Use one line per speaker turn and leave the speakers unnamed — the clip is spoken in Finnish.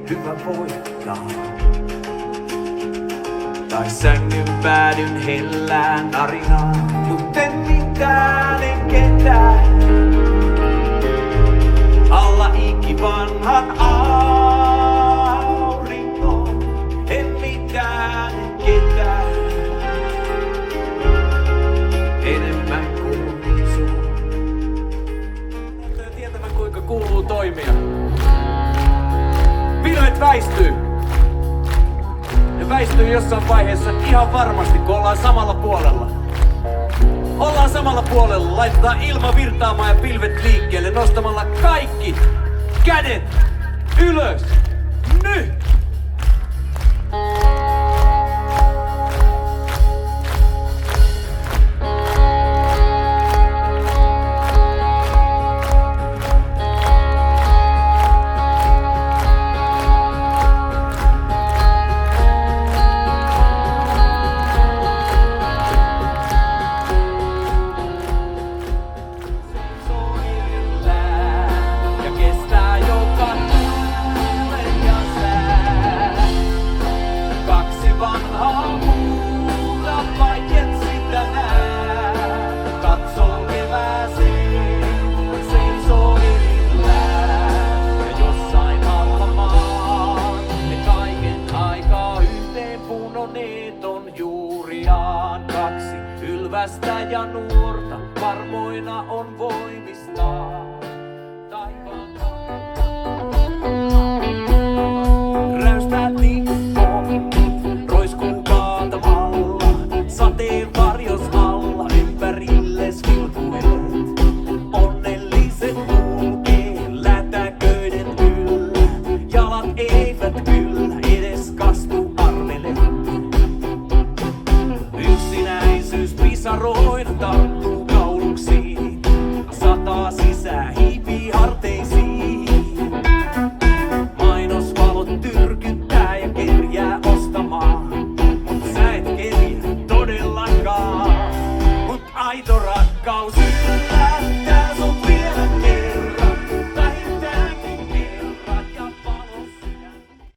hyvä voittaa. Tai sängyn päädyn hellään tarinaan, mutten mitään en ketään. Alla ikivanhan aurinko, en mitään en ketään. Enemmän kuin sun. Näyttää tietävän kuinka kuuluu toimia. Virheet väistyy. Ne väistyy jossain vaiheessa ihan varmasti, kun ollaan samalla puolella. Ollaan samalla puolella, laitetaan ilma virtaamaan ja pilvet liikkeelle nostamalla kaikki kädet ylös. Nyt!